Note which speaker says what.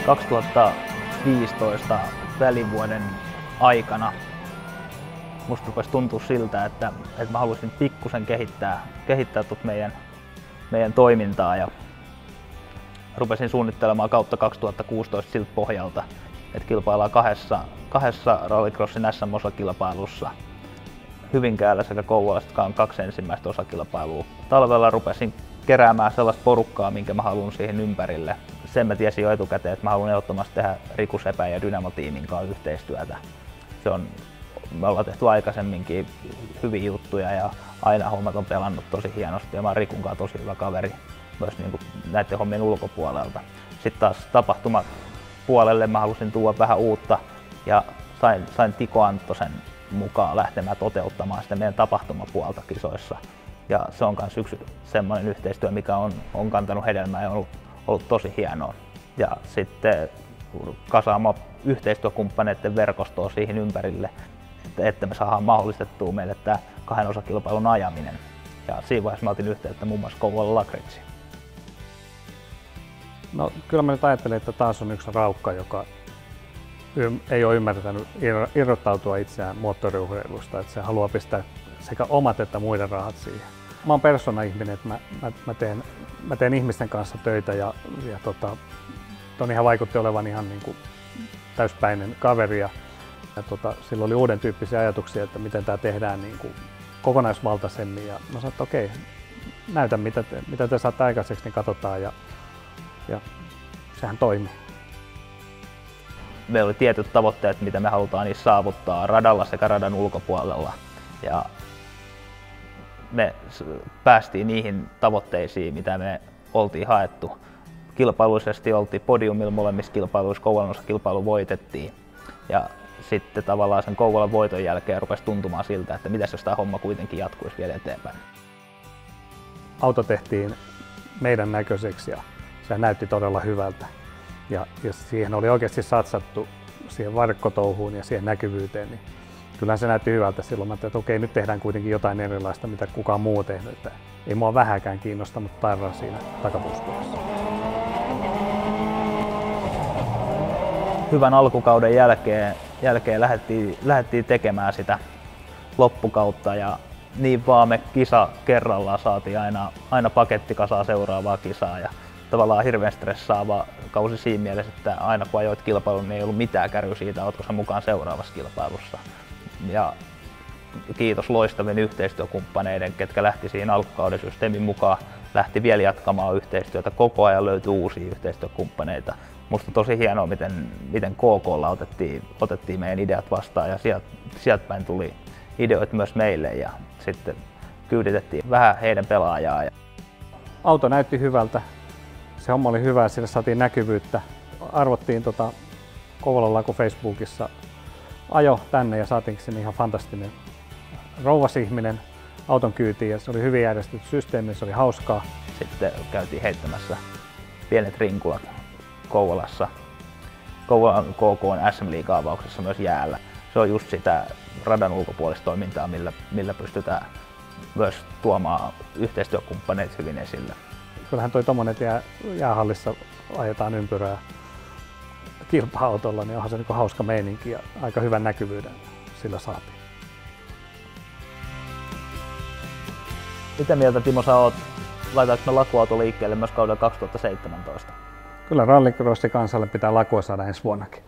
Speaker 1: 2015 välivuoden aikana musta rupesi tuntua siltä, että mä haluaisin pikkusen kehittää meidän toimintaa ja rupesin suunnittelemaan kautta 2016 siltä pohjalta, että kilpaillaan kahdessa rallycrossin SM-osakilpailussa. Hyvinkäällä sekä Kouvolassa, jotka on 2 ensimmäistä osakilpailua. Talvella rupesin keräämään sellaista porukkaa, minkä mä haluan siihen ympärille. Sen mä tiesin jo etukäteen, että mä haluan ehdottomasti tehdä Riku Sepän ja Dynamo-tiimin kanssa yhteistyötä. Me ollaan tehty aikaisemminkin hyviä juttuja ja aina hommat on pelannut tosi hienosti ja mä oon Rikun kanssa tosi hyvä kaveri myös niin kuin näiden hommien ulkopuolelta. Sitten taas tapahtumapuolelle mä halusin tuoda vähän uutta ja sain Tiko Anttosen mukaan lähtemään toteuttamaan sitä meidän tapahtumapuolta kisoissa. Ja se on myös yksi semmoinen yhteistyö, mikä on kantanut hedelmää ja on ollut tosi hienoa. Ja sitten kasaamaan yhteistyökumppaneiden verkostoa siihen ympärille, että me saadaan mahdollistettua meille tämä 2 osakilpailun ajaminen. Ja siinä vaiheessa mä otin yhteyttä muun muassa Kouvolan Lakritsiin.
Speaker 2: No kyllä mä nyt ajattelen, että taas on yksi raukka, joka ei ole ymmärtänyt irrottautua itseään moottoriurheilusta, että se haluaa pistää sekä omat että muiden rahat siihen. Mä oon persona-ihminen, että mä teen ihmisten kanssa töitä ja Tonihan vaikutti olevan ihan niin kuin täyspäinen kaveri ja sillä oli uuden tyyppisiä ajatuksia, että miten tämä tehdään niin kuin kokonaisvaltaisemmin ja mä sanoin, että okei, näytä mitä te saatte aikaiseksi, niin katsotaan ja sehän toimii.
Speaker 1: Meillä oli tietyt tavoitteet, mitä me halutaan niissä saavuttaa radalla sekä radan ulkopuolella. Ja me päästiin niihin tavoitteisiin, mitä me oltiin haettu. Kilpailuisesti oltiin podiumilla molemmissa kilpailuissa, Kouvolan osakilpailu voitettiin. Ja sitten tavallaan sen Kouvolan voiton jälkeen rupesi tuntumaan siltä, että mitäs jos tämä homma kuitenkin jatkuisi vielä eteenpäin.
Speaker 2: Auto tehtiin meidän näköiseksi ja se näytti todella hyvältä. Ja siihen oli oikeasti satsattu siihen varkkotouhuun ja siihen näkyvyyteen, niin kyllähän se näytti hyvältä silloin. Mä ajattelin, että okei, nyt tehdään kuitenkin jotain erilaista, mitä kukaan muu tehnyt. Että ei mua vähäkään kiinnostanut tarraa siinä takapuuspuolessa.
Speaker 1: Hyvän alkukauden jälkeen lähdettiin tekemään sitä loppukautta ja niin vaan me kisa kerrallaan saatiin aina paketti kasaan seuraavaa kisaa. Ja tavallaan hirveän stressaava kausi siinä mielessä, että aina kun ajoit kilpailun, niin ei ollut mitään käryä siitä, ootko sä mukaan seuraavassa kilpailussa. Ja kiitos loistavien yhteistyökumppaneiden, ketkä lähti siinä alkukauden systeemin mukaan, lähti vielä jatkamaan yhteistyötä. Koko ajan löytyi uusia yhteistyökumppaneita. Musta tosi hienoa, miten KK:lla otettiin meidän ideat vastaan ja sieltä päin tuli ideoita myös meille ja sitten kyyditettiin vähän heidän pelaajaa.
Speaker 2: Auto näytti hyvältä. Se homma oli hyvä ja sille saatiin näkyvyyttä. Arvottiin Kouvolan Laku Facebookissa ajo tänne ja saatiin sinne ihan fantastinen rouvasihminen auton kyytiin ja se oli hyvin järjestetty systeemi, se oli hauskaa.
Speaker 1: Sitten käytiin heittämässä pienet rinkulat Kouvolassa. Kouvolan KK on SM-liiga-avauksessa myös jäällä. Se on just sitä radan ulkopuolista toimintaa, millä pystytään myös tuomaan yhteistyökumppaneita hyvin esille.
Speaker 2: Kyllähän toi tommonen, että jäähallissa ajetaan ympyrää kilpa-autolla, niin onhan se niin hauska meininki ja aika hyvän näkyvyyden sillä saatiin.
Speaker 1: Mitä mieltä, Timo, sä oot? Laitaanko me lakuauto liikkeelle myös kaudella 2017?
Speaker 2: Kyllä rallycrossi kansalle pitää lakua saada ensi vuonnakin.